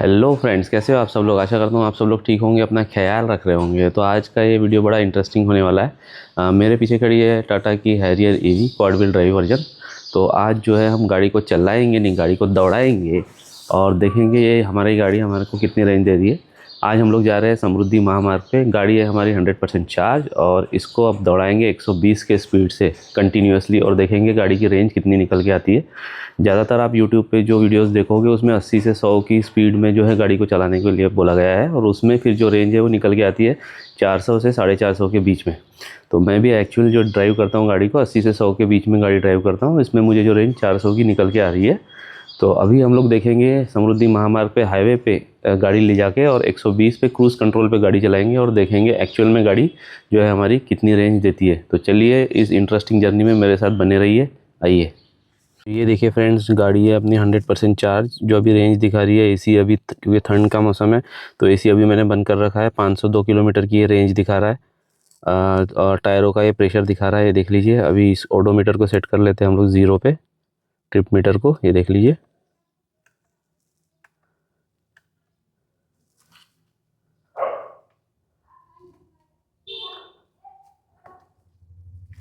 Hello friends, कैसे हो आप सब लोग। आशा करता हूँ आप सब लोग ठीक होंगे, अपना ख्याल रख रहे होंगे। तो आज का ये वीडियो बड़ा इंटरेस्टिंग होने वाला है। मेरे पीछे खड़ी है टाटा की Harrier EV quad wheel drive version. तो आज जो है हम गाड़ी को चलाएंगे नहीं, गाड़ी को दौड़ाएंगे और देखेंगे ये हमारी गाड़ी हमारे को कितनी रेंज दे रही है। आज हम लोग जा रहे हैं समृद्धि महामार्ग पे। गाड़ी है हमारी 100% चार्ज और इसको अब दौड़ाएंगे 120 के स्पीड से कंटिन्यूअसली और देखेंगे गाड़ी की रेंज कितनी निकल के आती है। ज़्यादातर आप यूट्यूब पे जो वीडियोस देखोगे उसमें 80 से 100 की स्पीड में जो है गाड़ी को चलाने के लिए बोला गया है और उसमें फिर जो रेंज है वो निकल के आती है 400 से 450 के बीच में। तो मैं भी एक्चुअली जो ड्राइव करता हूँ गाड़ी को 80 से 100 के बीच में गाड़ी ड्राइव करता हूँ, इसमें मुझे जो रेंज 400 की निकल के आ रही है। तो अभी हम लोग देखेंगे समृद्धि महामार्ग पे हाईवे पे गाड़ी ले जाके और 120 पे क्रूज़ कंट्रोल पे गाड़ी चलाएंगे और देखेंगे एक्चुअल में गाड़ी जो है हमारी कितनी रेंज देती है। तो चलिए इस इंटरेस्टिंग जर्नी में मेरे साथ बने रहिए। आइए, ये देखिए फ्रेंड्स, गाड़ी है अपनी 100% चार्ज। जो अभी रेंज दिखा रही है एसी अभी क्योंकि ठंड का मौसम है तो एसी अभी मैंने बंद कर रखा है। 502 किलोमीटर की ये रेंज दिखा रहा है। और टायरों का ये प्रेशर दिखा रहा है, ये देख लीजिए। अभी इस ओडोमीटर को सेट कर लेते हैं हम लोग ज़ीरो पे, ट्रिप मीटर को, ये देख लीजिए।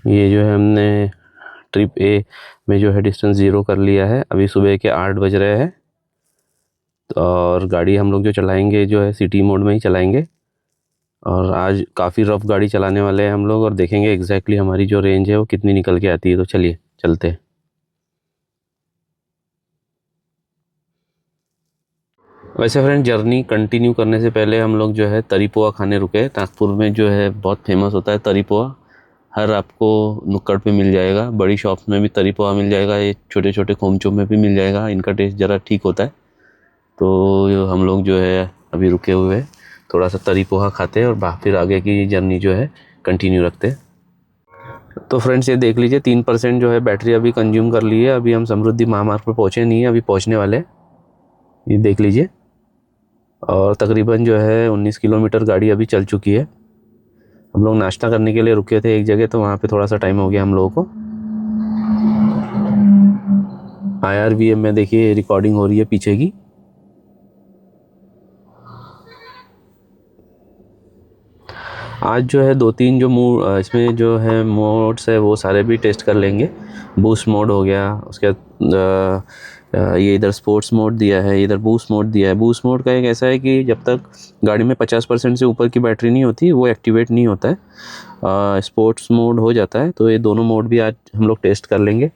ये जो है हमने ट्रिप ए में जो है डिस्टेंस ज़ीरो कर लिया है। अभी सुबह के 8 बज रहे हैं और गाड़ी हम लोग जो चलाएंगे जो है सिटी मोड में ही चलाएंगे। और आज काफ़ी रफ गाड़ी चलाने वाले हैं हम लोग और देखेंगे एग्जैक्टली हमारी जो रेंज है वो कितनी निकल के आती है। तो चलिए चलते हैं। वैसे फ्रेंड, जर्नी कंटिन्यू करने से पहले हम लोग जो है तरी पोहा खाने रुके। नागपुर में जो है बहुत फेमस होता है तरी पोहा। हर आपको नुक्कड़ पे मिल जाएगा, बड़ी शॉप्स में भी तरी पोहा मिल जाएगा, ये छोटे छोटे खोमचों में भी मिल जाएगा। इनका टेस्ट ज़रा ठीक होता है। तो हम लोग जो है अभी रुके हुए हैं, थोड़ा सा तरी पोहा खाते हैं और फिर आगे की जर्नी जो है कंटिन्यू रखते हैं। तो फ्रेंड्स, ये देख लीजिए 3% जो है बैटरी अभी कंज्यूम कर ली है। अभी हम समृद्धि महामार्ग पर पहुँचे नहीं है, अभी पहुँचने वाले हैं, ये देख लीजिए। और तकरीबन जो है 19 किलोमीटर गाड़ी अभी चल चुकी है। हम लोग नाश्ता करने के लिए रुके थे एक जगह, तो वहाँ पे थोड़ा सा टाइम हो गया हम लोगों को। IRVM में देखिए रिकॉर्डिंग हो रही है पीछे की। आज जो है 2-3 जो इसमें जो है मोड्स है वो सारे भी टेस्ट कर लेंगे। बूस्ट मोड हो गया, उसके बाद ये इधर स्पोर्ट्स मोड दिया है, इधर बूस्ट मोड दिया है। बूस्ट मोड का एक ऐसा है कि जब तक गाड़ी में 50% से ऊपर की बैटरी नहीं होती वो एक्टिवेट नहीं होता है। स्पोर्ट्स मोड हो जाता है। तो ये दोनों मोड भी आज हम लोग टेस्ट कर लेंगे।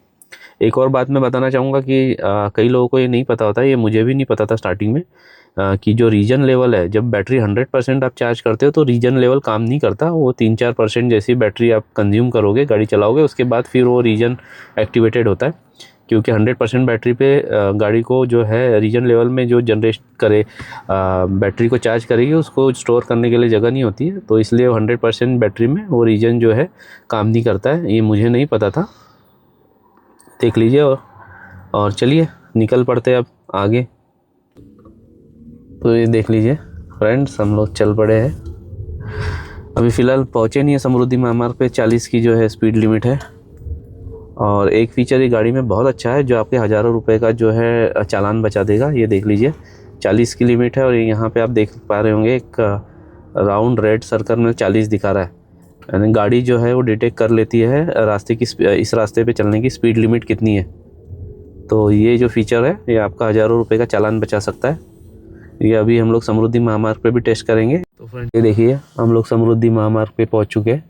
एक और बात मैं बताना चाहूँगा कि कई लोगों को ये नहीं पता होता, ये मुझे भी नहीं पता था स्टार्टिंग में, कि जो रीजन लेवल है, जब बैटरी 100% आप चार्ज करते हो तो रीजन लेवल काम नहीं करता। वो 3-4% जैसी बैटरी आप कंज्यूम करोगे, गाड़ी चलाओगे, उसके बाद फिर वो रीजन एक्टिवेटेड होता है। क्योंकि 100% बैटरी पे गाड़ी को जो है रीजन लेवल में जो जनरेट करे बैटरी को चार्ज करेगी, उसको स्टोर करने के लिए जगह नहीं होती है। तो इसलिए 100% बैटरी में वो रीजन जो है काम नहीं करता है। ये मुझे नहीं पता था, देख लीजिए। और चलिए निकल पड़ते अब आगे। तो ये देख लीजिए फ्रेंड्स, हम लोग चल पड़े हैं। अभी फ़िलहाल पहुँचे नहीं है समृद्धि महामार्ग पे। 40 की जो है स्पीड लिमिट है। और एक फ़ीचर ये गाड़ी में बहुत अच्छा है जो आपके हज़ारों रुपए का जो है चालान बचा देगा। ये देख लीजिए 40 की लिमिट है और यहाँ पे आप देख पा रहे होंगे एक राउंड रेड सर्कल में 40 दिखा रहा है। यानी गाड़ी जो है वो डिटेक्ट कर लेती है रास्ते की, इस रास्ते पे चलने की स्पीड लिमिट कितनी है। तो ये जो फीचर है ये आपका हज़ारों रुपए का चालान बचा सकता है। ये अभी हम लोग समृद्धि महामार्ग पे भी टेस्ट करेंगे। तो फ्रेंड, ये देखिए हम लोग समृद्धि महामार्ग पे पहुंच चुके हैं।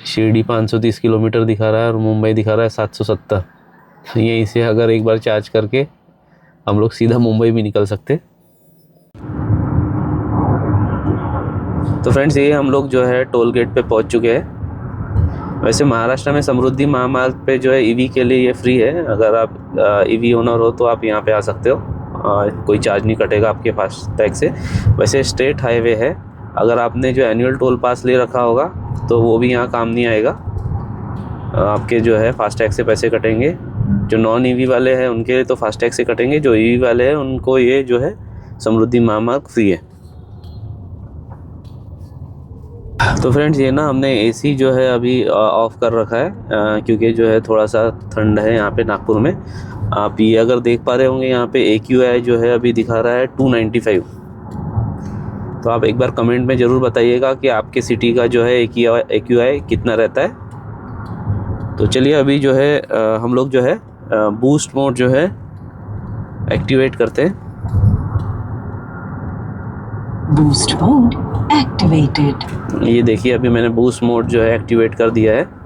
शिरडी 530 किलोमीटर दिखा रहा है और मुंबई दिखा रहा है 770। यहीं से अगर एक बार चार्ज करके हम लोग सीधा मुंबई भी निकल सकते। तो फ्रेंड्स, ये हम लोग जो है टोल गेट पे पहुंच चुके हैं। वैसे महाराष्ट्र में समृद्धि महामार्ग पे जो है ईवी के लिए ये फ्री है। अगर आप ईवी ओनर हो तो आप यहाँ पे आ सकते हो, कोई चार्ज नहीं कटेगा आपके फास्टैग से। वैसे स्टेट हाईवे है, अगर आपने जो एनुअल टोल पास ले रखा होगा तो वो भी यहाँ काम नहीं आएगा। आपके जो है फास्टैग से पैसे कटेंगे। जो नॉन ईवी वाले हैं उनके लिए तो फास्टैग से कटेंगे, जो ईवी वाले हैं उनको ये जो है समृद्धि महामार्ग फ्री है। तो फ्रेंड्स, ये ना हमने एसी जो है अभी ऑफ़ कर रखा है क्योंकि जो है थोड़ा सा ठंड है यहाँ पे नागपुर में। आप ये अगर देख पा रहे होंगे यहाँ पे AQI जो है अभी दिखा रहा है 295। तो आप एक बार कमेंट में ज़रूर बताइएगा कि आपके सिटी का जो है AQI कितना रहता है। तो चलिए अभी जो है हम लोग जो है बूस्ट मोड जो है एक्टिवेट करते हैं। Boost mode activated. ये देखिए अभी मैंने बूस्ट मोड जो है एक्टिवेट कर दिया है।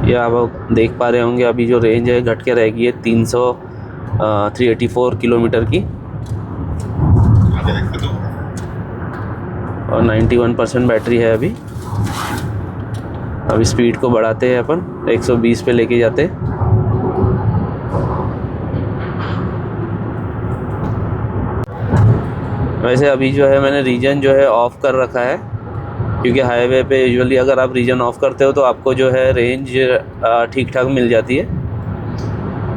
ये आप देख पा रहे होंगे अभी जो रेंज है घट के रह गई है 384 किलोमीटर की, और 91% बैटरी है अभी। अभी स्पीड को बढ़ाते हैं अपन, 120 पे लेके जाते हैं। वैसे अभी जो है मैंने रीजन जो है ऑफ़ कर रखा है, क्योंकि हाईवे पे यूजुअली अगर आप रीजन ऑफ़ करते हो तो आपको जो है रेंज ठीक ठाक मिल जाती है,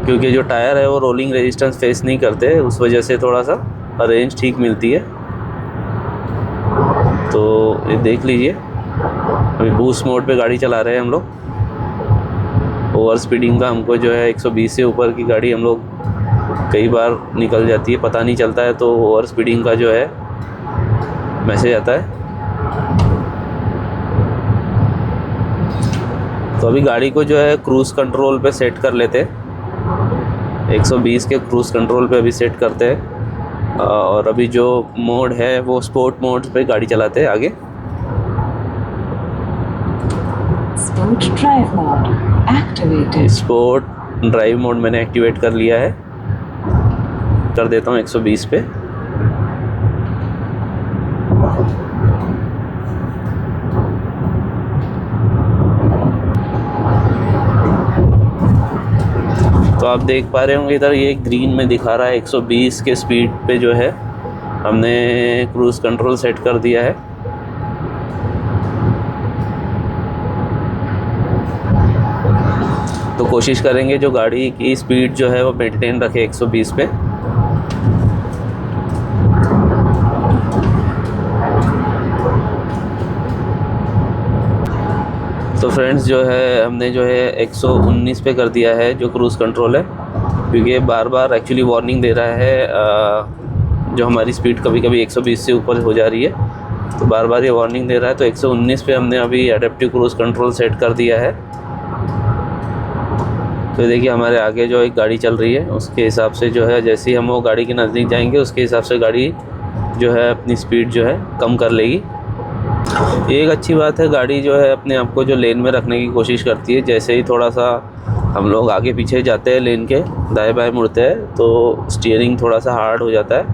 क्योंकि जो टायर है वो रोलिंग रेजिस्टेंस फेस नहीं करते, उस वजह से थोड़ा सा रेंज ठीक मिलती है। तो ये देख लीजिए अभी बूस्ट मोड पे गाड़ी चला रहे हैं हम लोग। ओवर स्पीडिंग का हमको जो है 120 से ऊपर की गाड़ी हम लोग कई बार निकल जाती है, पता नहीं चलता है, तो ओवर स्पीडिंग का जो है मैसेज आता है। तो अभी गाड़ी को जो है क्रूज़ कंट्रोल पे सेट कर लेते हैं, 120 के क्रूज़ कंट्रोल पे अभी सेट करते हैं, और अभी जो मोड है वो स्पोर्ट मोड पे गाड़ी चलाते हैं आगे। Sport drive mode activated. Sport drive mode मैंने एक्टिवेट कर लिया है, कर देता हूँ 120 पे। तो आप देख पा रहे होंगे इधर ये ग्रीन में दिखा रहा है 120 के स्पीड पे जो है हमने क्रूज़ कंट्रोल सेट कर दिया है। तो कोशिश करेंगे जो गाड़ी की स्पीड जो है वो मेंटेन रखे 120 पे। तो फ्रेंड्स जो है हमने जो है 119 पे कर दिया है जो क्रूज़ कंट्रोल है, क्योंकि बार बार एक्चुअली वार्निंग दे रहा है जो हमारी स्पीड कभी कभी 120 से ऊपर हो जा रही है, तो बार बार ये वार्निंग दे रहा है। तो 119 पे हमने अभी एडेप्टिव क्रूज़ कंट्रोल सेट कर दिया है। तो देखिए हमारे आगे जो एक गाड़ी चल रही है उसके हिसाब से जो है जैसे ही हम वो गाड़ी के नज़दीक जाएंगे उसके हिसाब से गाड़ी जो है अपनी स्पीड जो है कम कर लेगी। ये एक अच्छी बात है, गाड़ी जो है अपने आप को जो लेन में रखने की कोशिश करती है। जैसे ही थोड़ा सा हम लोग आगे पीछे जाते हैं लेन के, दाएं बाएं मुड़ते हैं, तो स्टीयरिंग थोड़ा सा हार्ड हो जाता है।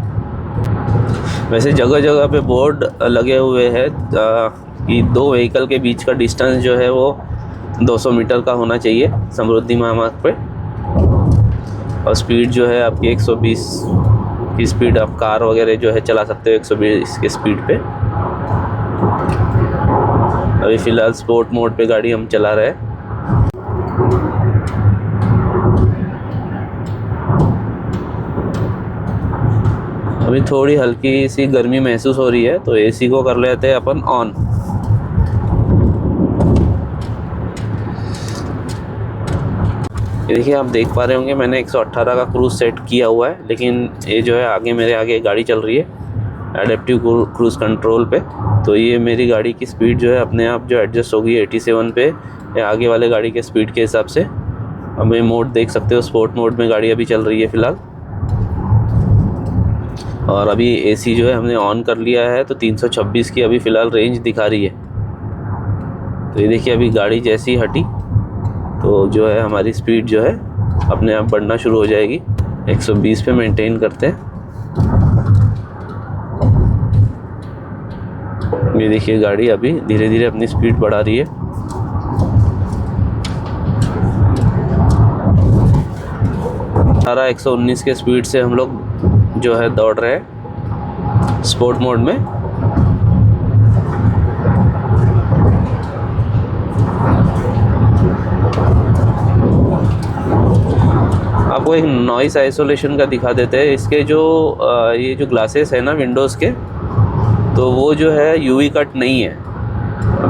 वैसे जगह जगह पे बोर्ड लगे हुए हैं कि दो व्हीकल के बीच का डिस्टेंस जो है वो 200 मीटर का होना चाहिए समृद्धि महामार्ग पे, और स्पीड जो है आपकी 120 की स्पीड आप कार वगैरह जो है चला सकते हो 120 के स्पीड पे। अभी फ़िलहाल स्पोर्ट मोड पे गाड़ी हम चला रहे हैं। अभी थोड़ी हल्की सी गर्मी महसूस हो रही है, तो एसी को कर लेते हैं अपन ऑन। देखिए आप देख पा रहे होंगे मैंने 118 का क्रूज़ सेट किया हुआ है, लेकिन ये जो है आगे मेरे आगे गाड़ी चल रही है एडेप्टिव क्रूज़ कंट्रोल पे, तो ये मेरी गाड़ी की स्पीड जो है अपने आप जो एडजस्ट होगी 87 पे या आगे वाले गाड़ी के स्पीड के हिसाब से। अब ये मोड देख सकते हो, स्पोर्ट मोड में गाड़ी अभी चल रही है फ़िलहाल, और अभी एसी जो है हमने ऑन कर लिया है, तो 326 की अभी फ़िलहाल रेंज दिखा रही है। तो ये देखिए अभी गाड़ी जैसी हटी तो जो है हमारी स्पीड जो है अपने आप बढ़ना शुरू हो जाएगी। 120 पे मेंटेन करते हैं। ये देखिए गाड़ी अभी धीरे धीरे अपनी स्पीड बढ़ा रही है। 119 के स्पीड से हम लोग जो है दौड़ रहे हैं स्पोर्ट मोड में। आपको एक नॉइस आइसोलेशन का दिखा देते हैं। इसके जो ये जो ग्लासेस है ना विंडोज़ के, तो वो जो है यूवी कट नहीं है,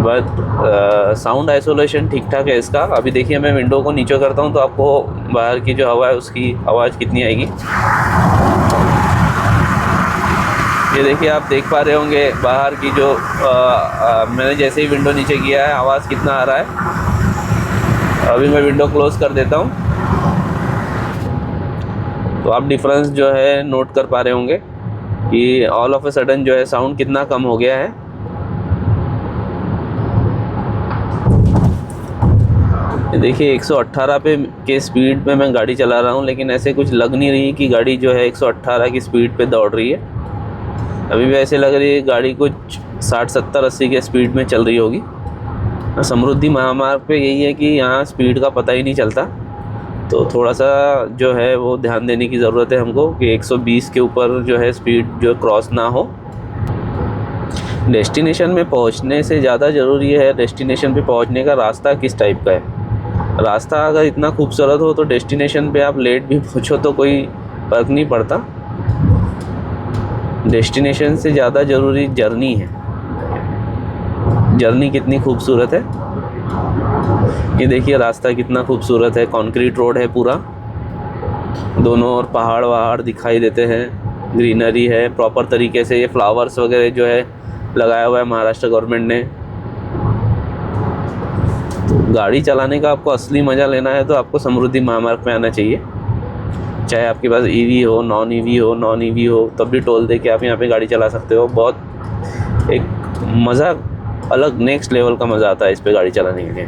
बट साउंड आइसोलेशन ठीक ठाक है इसका। अभी देखिए मैं विंडो को नीचे करता हूँ तो आपको बाहर की जो हवा है उसकी आवाज़ कितनी आएगी। ये देखिए आप देख पा रहे होंगे बाहर की जो मैंने जैसे ही विंडो नीचे किया है आवाज़ कितना आ रहा है। अभी मैं विंडो क्लोज कर देता हूँ तो आप डिफरेंस जो है नोट कर पा रहे होंगे कि ऑल ऑफ अ सडन जो है साउंड कितना कम हो गया है। देखिए 118 पे के स्पीड पे मैं गाड़ी चला रहा हूँ, लेकिन ऐसे कुछ लग नहीं रही कि गाड़ी जो है 118 की स्पीड पे दौड़ रही है। अभी भी ऐसे लग रही है गाड़ी कुछ 60 70 80 के स्पीड में चल रही होगी। समृद्धि महामार्ग पे यही है कि यहाँ स्पीड का पता ही नहीं चलता, तो थोड़ा सा जो है वो ध्यान देने की ज़रूरत है हमको कि 120 के ऊपर जो है स्पीड जो क्रॉस ना हो। डेस्टिनेशन में पहुंचने से ज़्यादा ज़रूरी है डेस्टिनेशन पे पहुंचने का रास्ता किस टाइप का है। रास्ता अगर इतना खूबसूरत हो तो डेस्टिनेशन पे आप लेट भी पहुंचो तो कोई फ़र्क नहीं पड़ता। डेस्टिनेशन से ज़्यादा ज़रूरी जर्नी है। जर्नी कितनी खूबसूरत है, ये देखिए रास्ता कितना खूबसूरत है। कंक्रीट रोड है पूरा, दोनों ओर पहाड़ वहाड़ दिखाई देते हैं, ग्रीनरी है प्रॉपर तरीके से। ये फ्लावर्स वगैरह जो है लगाया हुआ है महाराष्ट्र गवर्नमेंट ने। तो गाड़ी चलाने का आपको असली मज़ा लेना है तो आपको समृद्धि महामार्ग पे आना चाहिए। चाहे आपके पास ईवी हो, नॉन ईवी हो, तब भी टोल दे के आप यहाँ पे गाड़ी चला सकते हो। बहुत एक मज़ा अलग नेक्स्ट लेवल का मज़ा आता है इस पे गाड़ी चलाने के लिए।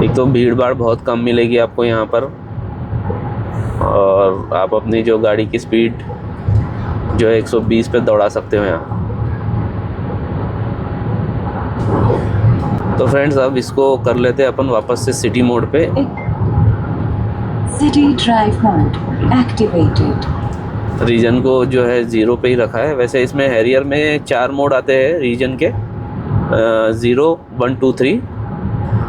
एक तो भीड़ भाड़ बहुत कम मिलेगी आपको यहाँ पर, और आप अपनी जो गाड़ी की स्पीड जो है 120 पे दौड़ा सकते हो यहाँ। तो फ्रेंड्स अब इसको कर लेते हैं अपन वापस से सिटी मोड पे। City drive mode activated. Region को जो है 0 पे ही रखा है। वैसे इसमें हैरियर में 4 मोड आते हैं रीजन के, 0 1 2 3।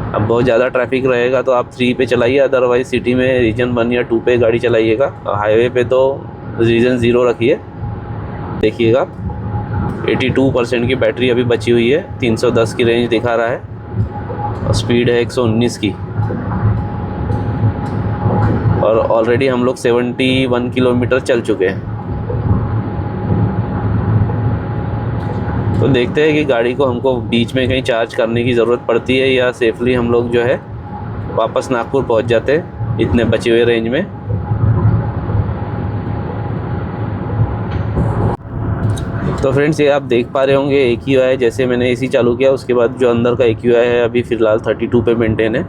अब बहुत ज़्यादा ट्रैफिक रहेगा तो आप 3 पे चलाइए, अदरवाइज सिटी में रीजन 1 या 2 पे गाड़ी चलाइएगा। हाईवे पे तो रीजन 0 रखिए। देखिएगा 82% की बैटरी अभी बची हुई है, 310 की रेंज दिखा रहा है और स्पीड है 119 की। और ऑलरेडी हम लोग 71 किलोमीटर चल चुके हैं। तो देखते हैं कि गाड़ी को हमको बीच में कहीं चार्ज करने की ज़रूरत पड़ती है या सेफली हम लोग जो है वापस नागपुर पहुंच जाते हैं इतने बचे हुए रेंज में। तो फ्रेंड्स ये आप देख पा रहे होंगे AQI जैसे मैंने AC चालू किया उसके बाद जो अंदर का AQI है अभी फ़िलहाल 32 पे मेंटेन है।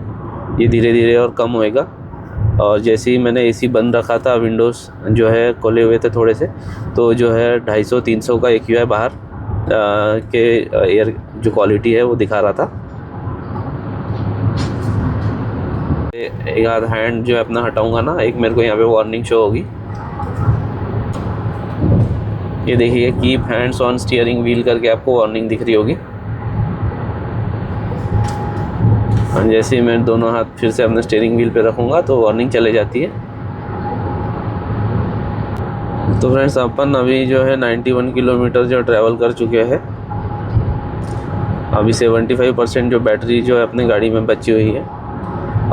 ये धीरे धीरे और कम होएगा। और जैसे ही मैंने AC बंद रखा था, विंडोज़ जो है खोले हुए थे थोड़े से, तो जो है 250-300 का AQI बाहर के एयर जो क्वालिटी है वो दिखा रहा था। एक आध हैंड जो है अपना हटाऊंगा ना, एक मेरे को यहाँ पे वार्निंग शो होगी। ये देखिए keep hands on steering wheel करके आपको वार्निंग दिख रही होगी। जैसे ही मैं दोनों हाथ फिर से अपने स्टीयरिंग व्हील पे रखूँगा तो वार्निंग चले जाती है। तो फ्रेंड्स अपन अभी जो है 91 किलोमीटर जो ट्रैवल कर चुके हैं। अभी 75% जो बैटरी जो है अपनी गाड़ी में बची हुई है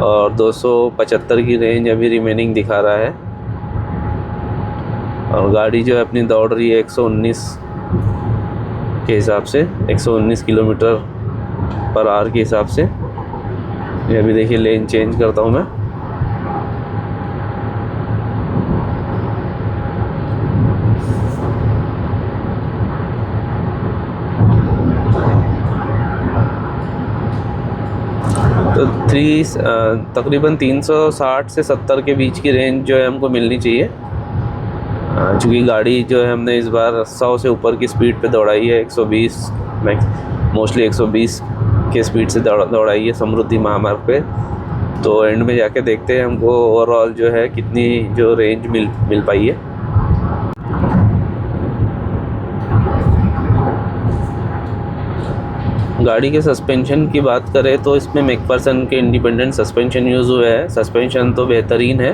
और 275 की रेंज अभी रिमेनिंग दिखा रहा है। और गाड़ी जो है अपनी दौड़ रही है 119 के हिसाब से, 119 किलोमीटर पर आवर के हिसाब से। ये अभी देखिए लेन चेंज करता हूँ मैं। तो तकरीबन 360 से 70 के बीच की रेंज जो है हमको मिलनी चाहिए। चूँकि गाड़ी जो है हमने इस बार 100 से ऊपर की स्पीड पे दौड़ाई है, 120 मोस्टली 120 के स्पीड से दौड़ाई है समृद्धि महामार्ग पे। तो एंड में जाके देखते हैं हमको ओवरऑल जो है कितनी जो रेंज मिल पाई है। गाड़ी के सस्पेंशन की बात करें तो इसमें मैकफर्सन के इंडिपेंडेंट सस्पेंशन यूज़ हुए हैं। सस्पेंशन तो बेहतरीन है।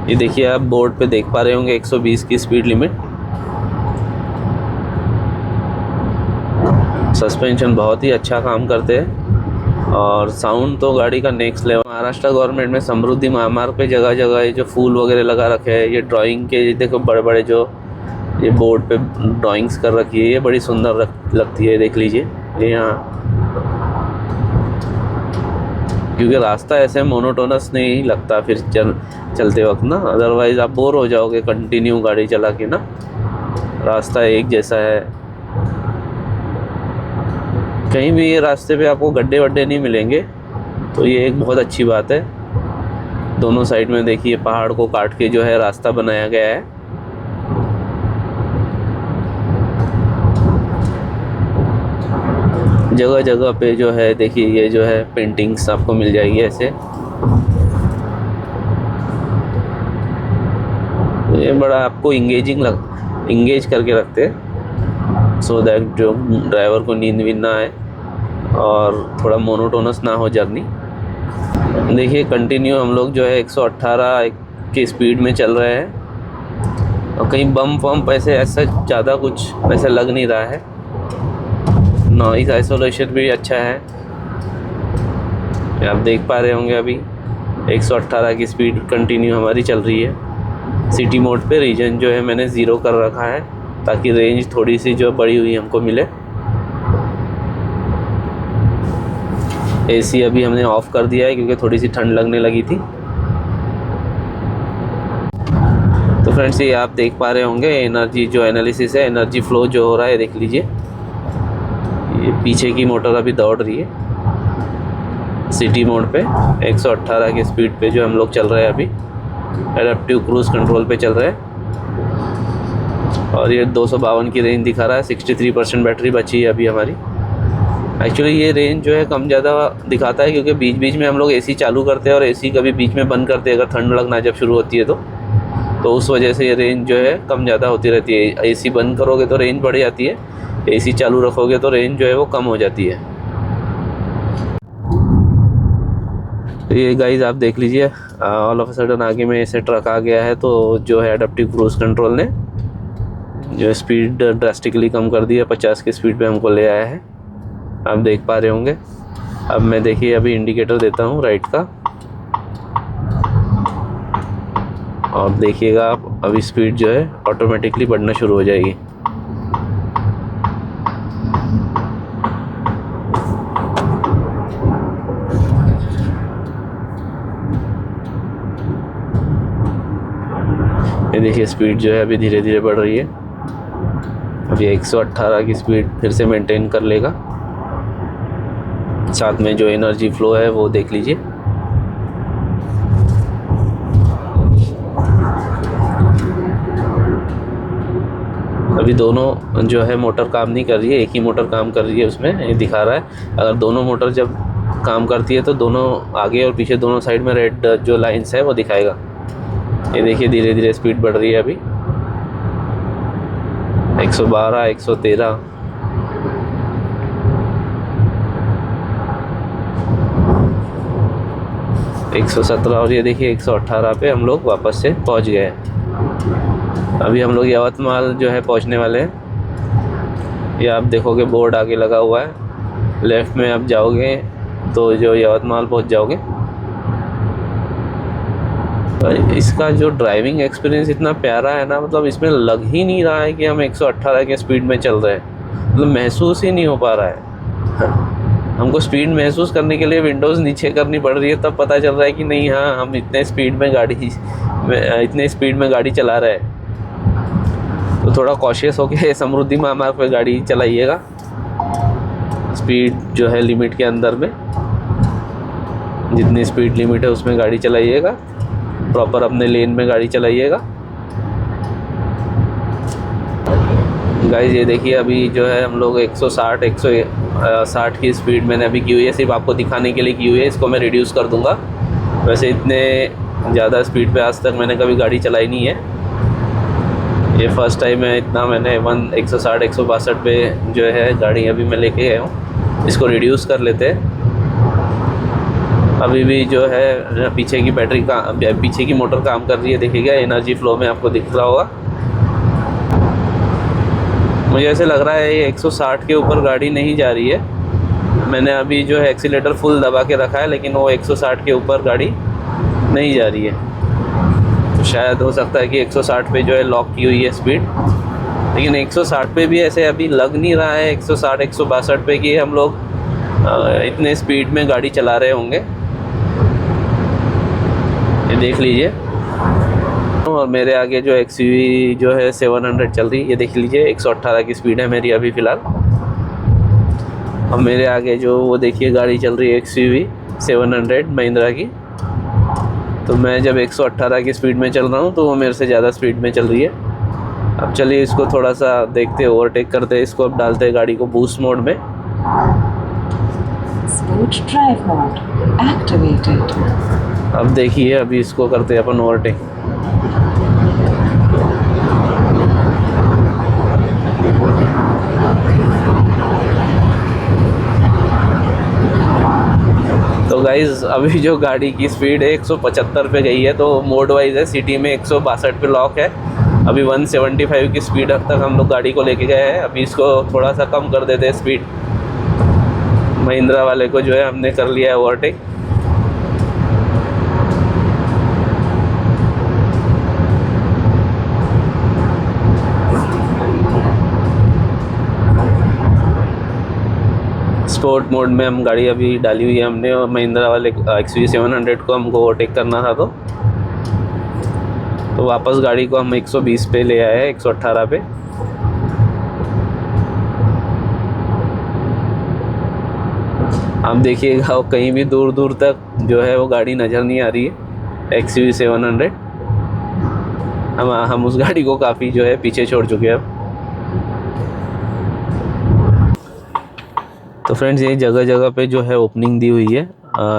ये देखिए आप बोर्ड पे देख पा रहे होंगे 120 की स्पीड लिमिट। सस्पेंशन बहुत ही अच्छा काम करते हैं और साउंड तो गाड़ी का नेक्स्ट लेवल। महाराष्ट्र गवर्नमेंट में समृद्धि महामार्ग पे जगह जगह ये जो फूल वगैरह लगा रखे हैं, ये ड्राइंग के ये देखो बड़े बड़े जो ये बोर्ड पे ड्राइंग्स कर रखी है, ये बड़ी सुंदर लगती है। देख लीजिए ये यहाँ, क्योंकि रास्ता ऐसे मोनोटोनस नहीं लगता फिर चलते वक्त ना, अदरवाइज़ आप बोर हो जाओगे कंटिन्यू गाड़ी चला के ना। रास्ता एक जैसा है, कहीं भी ये रास्ते पे आपको गड्ढे वड्ढे नहीं मिलेंगे, तो ये एक बहुत अच्छी बात है। दोनों साइड में देखिए पहाड़ को काट के जो है रास्ता बनाया गया है। जगह जगह पे जो है देखिए ये जो है पेंटिंग्स आपको मिल जाएगी ऐसे। ये बड़ा आपको इंगेज करके रखते हैं, सो दैट जो ड्राइवर को नींद भी ना आए और थोड़ा मोनोटोनस ना हो जर्नी। देखिए कंटिन्यू हम लोग जो है 118 की स्पीड में चल रहे हैं और कहीं बम पंप ऐसा ज़्यादा कुछ ऐसा लग नहीं रहा है। नॉइज़ आइसोलेशन भी अच्छा है। आप देख पा रहे होंगे अभी 118 की स्पीड कंटिन्यू हमारी चल रही है। सिटी मोड पे रीजन जो है मैंने 0 कर रखा है ताकि रेंज थोड़ी सी जो बड़ी हुई हमको मिले। एसी अभी हमने ऑफ़ कर दिया है क्योंकि थोड़ी सी ठंड लगने लगी थी। तो फ्रेंड्स ये आप देख पा रहे होंगे एनर्जी जो एनालिसिस है, एनर्जी फ्लो जो हो रहा है, देख लीजिए। ये पीछे की मोटर अभी दौड़ रही है सिटी मोड पे 118 की स्पीड पे जो हम लोग चल रहे हैं अभी। एडेप्टिव क्रूज़ कंट्रोल पे चल रहे हैं और ये 252 की रेंज दिखा रहा है। 63% बैटरी बची है अभी हमारी। एक्चुअली ये रेंज जो है कम ज़्यादा दिखाता है क्योंकि बीच बीच में हम लोग एसी चालू करते हैं और एसी कभी बीच में बंद करते हैं अगर ठंड लगना जब शुरू होती है तो उस वजह से ये रेंज जो है कम ज़्यादा होती रहती है। एसी बंद करोगे तो रेंज बढ़ जाती है, एसी चालू रखोगे तो रेंज जो है वो कम हो जाती है। तो ये गाइस आप देख लीजिए ऑल ऑफ अ सडन आगे में ऐसे ट्रक आ गया है, तो जो है एडेप्टिव क्रूज़ कंट्रोल ने जो स्पीड ड्रास्टिकली कम कर दी है। 50 की स्पीड पे हमको ले आया है, आप देख पा रहे होंगे। अब मैं देखिए अभी इंडिकेटर देता हूँ राइट का और देखिएगा आप अभी स्पीड जो है ऑटोमेटिकली बढ़ना शुरू हो जाएगी। ये देखिए स्पीड जो है अभी धीरे धीरे बढ़ रही है। अभी 118 की स्पीड फिर से मेंटेन कर लेगा। साथ में जो एनर्जी फ्लो है वो देख लीजिए। अभी दोनों जो है मोटर काम नहीं कर रही है, एक ही मोटर काम कर रही है उसमें, ये दिखा रहा है। अगर दोनों मोटर जब काम करती है तो दोनों आगे और पीछे दोनों साइड में रेड जो लाइंस है वो दिखाएगा। ये देखिए धीरे धीरे स्पीड बढ़ रही है अभी 112, 113, एक 117 और ये देखिए 118 पे हम लोग वापस से पहुंच गए। अभी हम लोग यवतमाल जो है पहुंचने वाले हैं। ये आप देखोगे बोर्ड आगे लगा हुआ है, लेफ़्ट में आप जाओगे तो जो यवतमाल पहुंच जाओगे। इसका जो ड्राइविंग एक्सपीरियंस इतना प्यारा है ना, मतलब इसमें लग ही नहीं रहा है कि हम 118 के स्पीड में चल रहे हैं, मतलब महसूस ही नहीं हो पा रहा है। हमको स्पीड महसूस करने के लिए विंडोज़ नीचे करनी पड़ रही है, तब पता चल रहा है कि नहीं हाँ हम इतने स्पीड में गाड़ी चला रहे हैं। तो थोड़ा कॉशियस होकर समृद्धि महामार्ग पे गाड़ी चलाइएगा, स्पीड जो है लिमिट के अंदर में, जितनी स्पीड लिमिट है उसमें गाड़ी चलाइएगा, प्रॉपर अपने लेन में गाड़ी चलाइएगा। गाइस ये देखिए अभी जो है हम लोग 160 160 की स्पीड मैंने अभी की हुई है, सिर्फ आपको दिखाने के लिए की हुई है। इसको मैं रिड्यूस कर दूंगा। वैसे इतने ज़्यादा स्पीड पे आज तक मैंने कभी गाड़ी चलाई नहीं है, ये फर्स्ट टाइम है इतना मैंने 160 162 पे जो है गाड़ी अभी मैं लेके गया हूँ। इसको रिड्यूस कर लेते हैं। अभी भी जो है पीछे की बैटरी का पीछे की मोटर काम कर रही है, देखिएगा एनर्जी फ्लो में आपको दिख रहा होगा। मुझे ऐसे लग रहा है ये 160 के ऊपर गाड़ी नहीं जा रही है। मैंने अभी जो है एक्सीलेटर फुल दबा के रखा है, लेकिन वो 160 के ऊपर गाड़ी नहीं जा रही है। तो शायद हो सकता है कि 160 पे जो है लॉक की हुई है स्पीड, लेकिन 160 पे भी ऐसे अभी लग नहीं रहा है 160 162 पे कि हम लोग इतने स्पीड में गाड़ी चला रहे होंगे। ये देख लीजिए। और मेरे आगे जो XUV जो है 700 चल रही है, ये देख लीजिए 118 की स्पीड है मेरी अभी फ़िलहाल। और मेरे आगे जो वो देखिए गाड़ी चल रही है XUV 700 महिंद्रा की। तो मैं जब 118 की स्पीड में चल रहा हूँ तो वो मेरे से ज़्यादा स्पीड में चल रही है। अब चलिए इसको थोड़ा सा देखते ओवरटेक करते हैं। इसको अब डालते हैं गाड़ी को बूस्ट मोड में। Sport drive mode activated. अब देखिए अभी इसको करते हैं अपन ओवरटेक। तो गाइज़ अभी जो गाड़ी की स्पीड है 175 पे गई है, तो मोड वाइज है, सिटी में 162 पे लॉक है। अभी 175 की स्पीड तक हम लोग गाड़ी को लेके गए हैं। अभी इसको थोड़ा सा कम कर देते हैं स्पीड। महिंद्रा वाले को जो है हमने कर लिया है ओवरटेक। स्पोर्ट मोड में हम गाड़ी अभी डाली हुई है हमने, और महिंद्रा वाले XUV 700 को हमको ओवरटेक करना था। तो वापस गाड़ी को हम 120 पे ले आए हैं 118 पे। आप देखिएगा कहीं भी दूर दूर तक जो है वो गाड़ी नज़र नहीं आ रही है XUV 700। हम उस गाड़ी को काफ़ी जो है पीछे छोड़ चुके हैं अब। तो फ्रेंड्स ये जगह जगह पे जो है ओपनिंग दी हुई है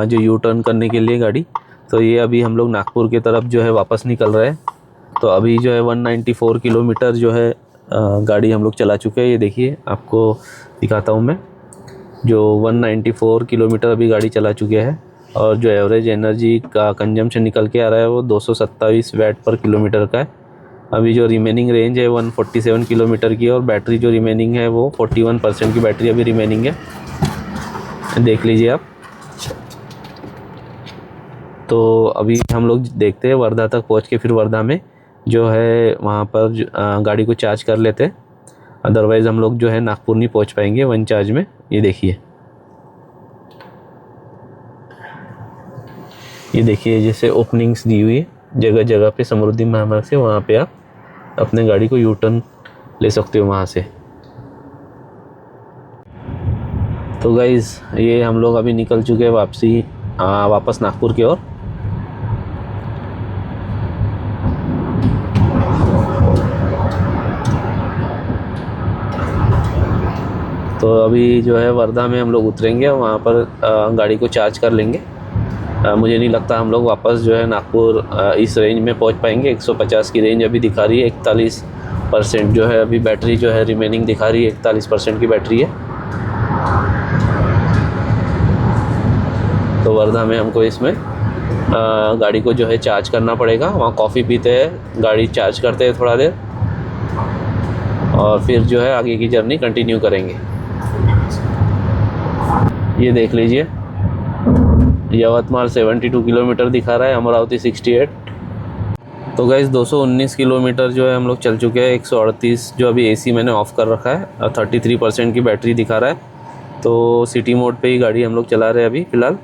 जो यू टर्न करने के लिए गाड़ी। तो ये अभी हम लोग नागपुर की तरफ जो है वापस निकल रहे हैं। तो अभी जो है 194 किलोमीटर जो है गाड़ी हम लोग चला चुके हैं। ये देखिए आपको दिखाता हूँ मैं, जो 194 किलोमीटर अभी गाड़ी चला चुके हैं। और जो एवरेज एनर्जी का कंजम्पशन निकल के आ रहा है वो 227 वाट पर किलोमीटर का है। अभी जो रिमेनिंग रेंज है 147 किलोमीटर की, और बैटरी जो रिमेनिंग है वो 41% की बैटरी अभी रिमेनिंग है, देख लीजिए आप। तो अभी हम लोग देखते हैं वर्धा तक पहुंच के, फिर वर्धा में जो है वहाँ पर गाड़ी को चार्ज कर लेते हैं। अदरवाइज़ हम लोग जो है नागपुर नहीं पहुँच पाएंगे वन चार्ज में। ये देखिए, ये देखिए जैसे ओपनिंग्स दी हुई है जगह जगह पे समृद्धि महामार्ग से, वहाँ पे आप अपने गाड़ी को यू टर्न ले सकते हो वहाँ से। तो गाइज़ ये हम लोग अभी निकल चुके हैं वापस नागपुर की ओर। तो अभी जो है वर्धा में हम लोग उतरेंगे, वहाँ पर गाड़ी को चार्ज कर लेंगे। मुझे नहीं लगता हम लोग वापस जो है नागपुर इस रेंज में पहुँच पाएंगे। 150 की रेंज अभी दिखा रही है, 41% जो है अभी बैटरी जो है रिमेनिंग दिखा रही है, 41% की बैटरी है। तो वर्धा में हमको इसमें गाड़ी को जो है चार्ज करना पड़ेगा। वहाँ कॉफ़ी पीते हैं, गाड़ी चार्ज करते हैं थोड़ा देर, और फिर जो है आगे की जर्नी कंटिन्यू करेंगे। ये देख लीजिए यवतमाल 72 किलोमीटर दिखा रहा है, अमरावती 68। तो गाइस 219 किलोमीटर जो है हम लोग चल चुके हैं। 138 जो अभी AC मैंने ऑफ़ कर रखा है, और 33% की बैटरी दिखा रहा है। तो सिटी मोड पे ही गाड़ी हम लोग चला रहे हैं अभी फ़िलहाल।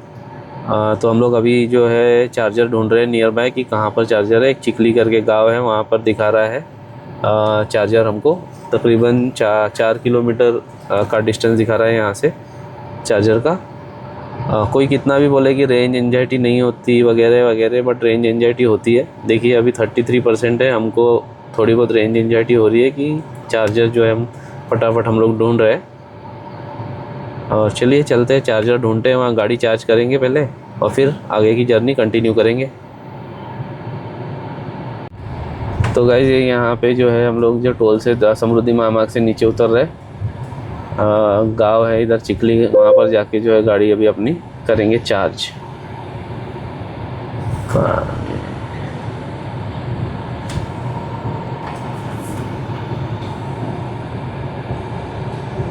तो हम लोग अभी जो है चार्जर ढूंढ रहे हैं नियर बाय कि कहाँ पर चार्जर है। एक चिखली करके गाँव है, वहाँ पर दिखा रहा है चार्जर हमको। तकरीबन 4 किलोमीटर का डिस्टेंस दिखा रहा है यहाँ से चार्जर का। कोई कितना भी बोले कि रेंज एंजाइटी नहीं होती वगैरह वगैरह, बट रेंज एंजाइटी होती है। देखिए अभी 33% है, हमको थोड़ी बहुत रेंज एंजाइटी हो रही है कि चार्जर जो है हम फटाफट हम लोग ढूंढ रहे हैं। और चलिए चलते हैं, चार्जर ढूंढते हैं, वहाँ गाड़ी चार्ज करेंगे पहले और फिर आगे की जर्नी कंटिन्यू करेंगे। तो गाइस ये यहाँ पे जो है हम लोग जो टोल से समृद्धि महामार्ग से नीचे उतर रहे, गांव है इधर चिखली, वहाँ पर जाके जो है गाड़ी अभी अपनी करेंगे चार्ज।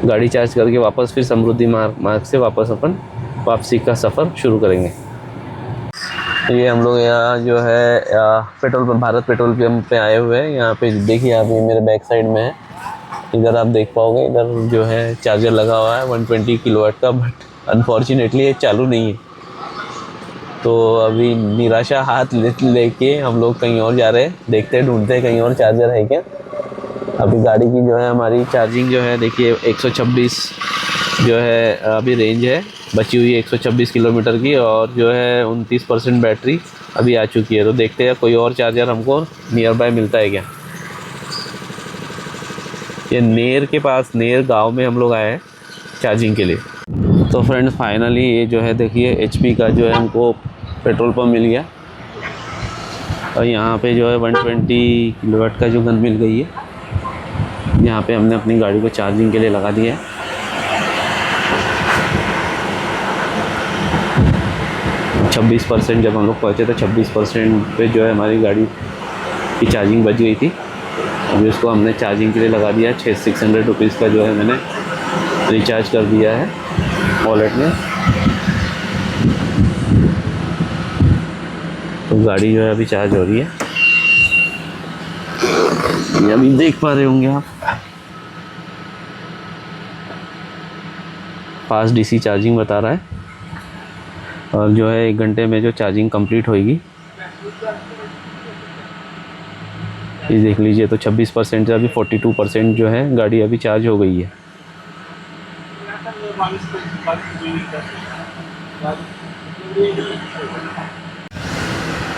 गाड़ी चार्ज करके वापस फिर समृद्धि मार्ग से वापस अपन वापसी का सफ़र शुरू करेंगे। ये हम लोग यहाँ जो है petrol pump, Bharat petrol pump पे आए हुए हैं। यहाँ पे देखिए आप, ये मेरे बैक साइड में है, इधर आप देख पाओगे, इधर जो है चार्जर लगा हुआ है 120 किलोवाट का, बट अनफॉर्चुनेटली ये चालू नहीं है। तो अभी निराशा हाथ लेके हम लोग कहीं और जा रहे हैं, देखते हैं ढूंढते हैं कहीं और चार्जर है क्या। अभी गाड़ी की जो है हमारी चार्जिंग जो है देखिए 126 जो है अभी रेंज है, बची हुई है 126 किलोमीटर की, और जो है 29% बैटरी अभी आ चुकी है। तो देखते हैं कोई और चार्जर हमको नियर बाय मिलता है क्या। ये नेर के पास, नेर गांव में हम लोग आए हैं चार्जिंग के लिए। तो फ्रेंड्स फाइनली ये जो है देखिए HP का जो है हमको पेट्रोल पंप मिल गया, और यहाँ पे जो है 120 किलोवाट का जो गन मिल गई है। यहाँ पे हमने अपनी गाड़ी को चार्जिंग के लिए लगा दिया है। %26 जब हम लोग पहुँचे तो 26% पे जो है हमारी गाड़ी की चार्जिंग बच गई थी। अभी उसको हमने चार्जिंग के लिए लगा दिया है। 600 रुपीज़ का जो है मैंने रिचार्ज कर दिया है वॉलेट में। तो गाड़ी जो है अभी चार्ज हो रही है, ये अभी देख पा रहे होंगे आप, फास्ट DC चार्जिंग बता रहा है, और जो है 1 घंटे में जो चार्जिंग कंप्लीट होगी। ये देख लीजिए, तो 26% से अभी 42% जो है गाड़ी अभी चार्ज हो गई है।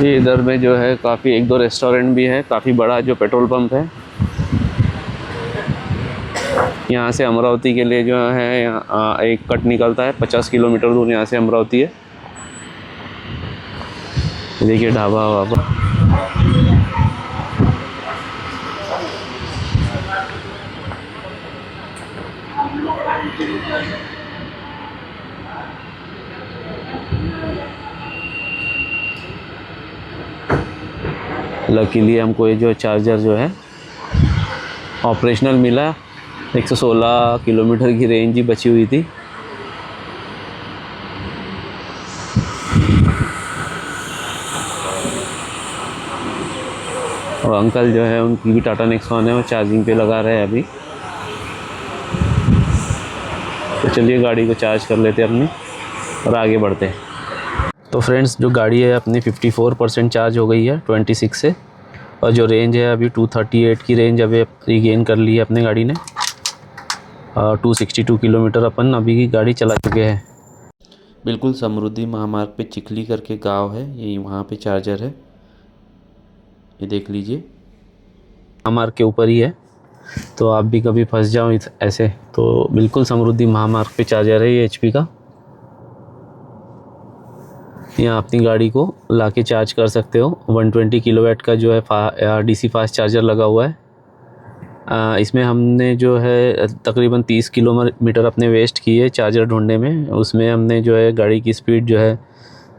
ये इधर में जो है काफ़ी 1-2 रेस्टोरेंट भी है, काफ़ी बड़ा जो पेट्रोल पंप है। यहाँ से अमरावती के लिए जो है एक कट निकलता है, 50 किलोमीटर दूर यहाँ से अमरावती है। देखिए ढाबा वाबा, लकीली हमको ये जो चार्जर जो है ऑपरेशनल मिला। 116 किलोमीटर की रेंज ही बची हुई थी। और अंकल जो है उनकी भी टाटा नेक्सॉन है, वो चार्जिंग पे लगा रहे हैं अभी। तो चलिए गाड़ी को चार्ज कर लेते हैं अपनी और आगे बढ़ते हैं। तो फ्रेंड्स जो गाड़ी है अपनी 54% चार्ज हो गई है 26 से, और जो रेंज है अभी 238 की रेंज अभी रीगेन कर ली है अपनी गाड़ी ने। 262 किलोमीटर अपन अभी की गाड़ी चला चुके हैं। बिल्कुल समृद्धि महामार्ग पे चिखली करके गांव है, यही वहाँ पे चार्जर है, ये देख लीजिए। महामार्ग के ऊपर ही है, तो आप भी कभी फंस जाओ ऐसे तो बिल्कुल समृद्धि महामार्ग पे चार्जर है ये HP का। यहाँ अपनी गाड़ी को लाके चार्ज कर सकते हो। 120 किलोवाट का जो है DC फास्ट चार्जर लगा हुआ है। इसमें हमने जो है तकरीबन 30 किलोमीटर अपने वेस्ट किए चार्जर ढूंढने में। उसमें हमने जो है गाड़ी की स्पीड जो है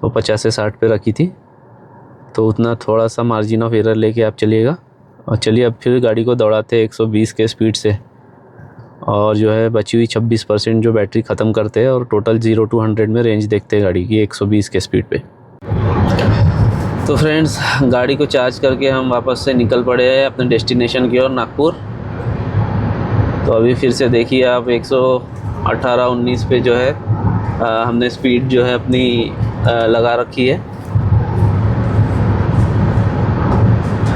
वो 50 से 60 पे रखी थी, तो उतना थोड़ा सा मार्जिन ऑफ एरर लेके आप चलिएगा। और चलिए अब फिर गाड़ी को दौड़ाते 120 के स्पीड से, और जो है बची हुई 26% जो बैटरी ख़त्म करते हैं, और टोटल 0 to 100 में रेंज देखते हैं गाड़ी की 120 के स्पीड पे। तो फ्रेंड्स गाड़ी को चार्ज करके हम वापस से निकल पड़े हैं अपने डेस्टिनेशन की ओर, नागपुर। तो अभी फिर से देखिए आप 118-19 पे जो है हमने स्पीड जो है अपनी लगा रखी है।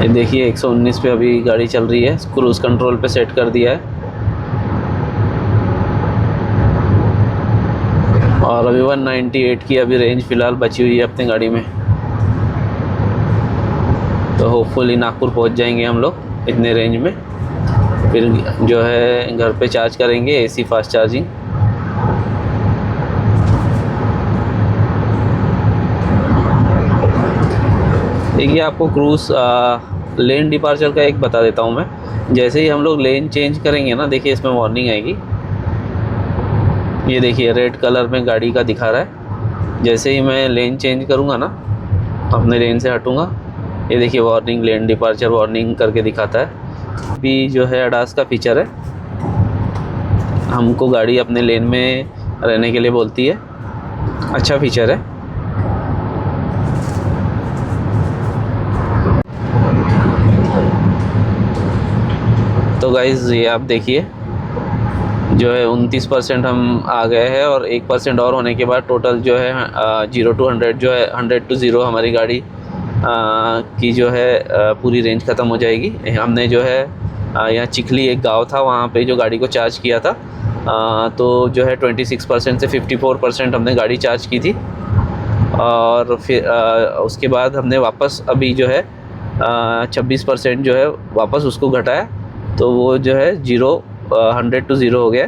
ये देखिए 119 पे अभी गाड़ी चल रही है, क्रूज़ कंट्रोल पे सेट कर दिया है। और अभी 198 की अभी रेंज फ़िलहाल बची हुई है अपनी गाड़ी में। तो होपफुली नागपुर पहुंच जाएंगे हम लोग इतने रेंज में। फिर जो है घर पे चार्ज करेंगे AC फास्ट चार्जिंग। देखिए आपको क्रूज़ लेन डिपार्चर का एक बता देता हूँ मैं। जैसे ही हम लोग लेन चेंज करेंगे ना, देखिए इसमें वार्निंग आएगी। ये देखिए रेड कलर में गाड़ी का दिखा रहा है। जैसे ही मैं लेन चेंज करूँगा ना, अपने लेन से हटूँगा, ये देखिए वार्निंग, लेन डिपार्चर वार्निंग करके दिखाता है। भी जो है ADAS का फीचर है, हमको गाड़ी अपने लेन में रहने के लिए बोलती है। अच्छा फीचर है। तो गाइज़ ये आप देखिए जो है 29% हम आ गए हैं, और 1% और होने के बाद टोटल जो है 0 to 100 जो है 100 to 0 हमारी गाड़ी की जो है पूरी रेंज ख़त्म हो जाएगी। हमने जो है यहाँ चिखली एक गांव था, वहाँ पे जो गाड़ी को चार्ज किया था, तो जो है 26% से 54% हमने गाड़ी चार्ज की थी। और फिर उसके बाद हमने वापस अभी जो है 26% जो है वापस उसको घटाया, तो वो जो है 100 to 0 हो गया।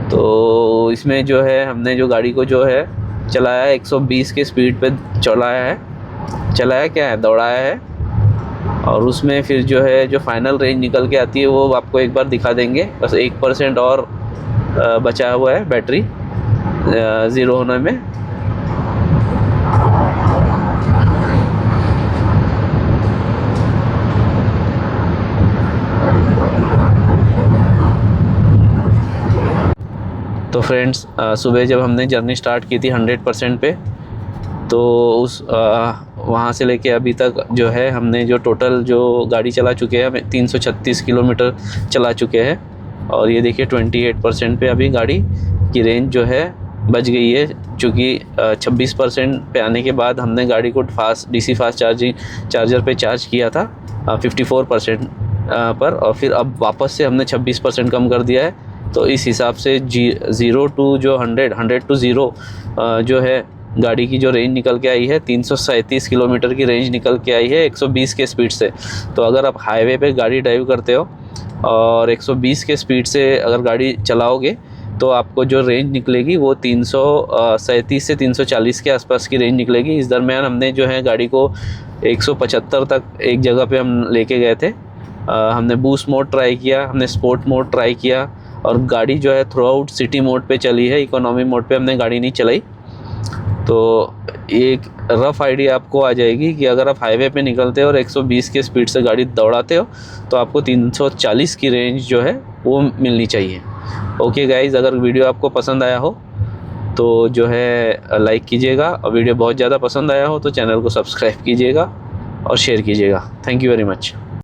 तो इसमें जो है हमने जो गाड़ी को जो है चलाया है 120 के स्पीड पे चलाया क्या है, दौड़ाया है। और उसमें फिर जो है जो फाइनल रेंज निकल के आती है वो आपको एक बार दिखा देंगे। बस 1% और बचा हुआ है बैटरी 0 होने में। तो फ्रेंड्स सुबह जब हमने जर्नी स्टार्ट की थी 100% पे, तो उस वहाँ से लेके अभी तक जो है हमने जो टोटल जो गाड़ी चला चुके हैं, 336 किलोमीटर चला चुके हैं। और ये देखिए 28% पे अभी गाड़ी की रेंज जो है बच गई है, चूँकि 26% पे आने के बाद हमने गाड़ी को DC फास्ट चार्जर पे चार्ज किया था 54% पर, और फिर अब वापस से हमने 26% कम कर दिया है। तो इस हिसाब से 0 to जो 100 to 0 जो है गाड़ी की जो रेंज निकल के आई है 337 किलोमीटर की रेंज निकल के आई है 120 के स्पीड से। तो अगर आप हाईवे पे गाड़ी ड्राइव करते हो और 120 के स्पीड से अगर गाड़ी चलाओगे, तो आपको जो रेंज निकलेगी वो 337 से 340 के आसपास की रेंज निकलेगी। इस दरमियान हमने जो है गाड़ी को 175 तक एक जगह पे हम लेके गए थे। हमने बूस्ट मोड ट्राई किया, हमने स्पोर्ट मोड ट्राई किया, और गाड़ी जो है थ्रू आउट सिटी मोड पे चली है, इकोनॉमी मोड पे हमने गाड़ी नहीं चलाई। तो एक रफ़ आइडिया आपको आ जाएगी कि अगर आप हाईवे पे निकलते हो और 120 के स्पीड से गाड़ी दौड़ाते हो, तो आपको 340 की रेंज जो है वो मिलनी चाहिए। ओके गाइज़, अगर वीडियो आपको पसंद आया हो तो जो है लाइक कीजिएगा, और वीडियो बहुत ज़्यादा पसंद आया हो तो चैनल को सब्सक्राइब कीजिएगा और शेयर कीजिएगा। Thank you very much.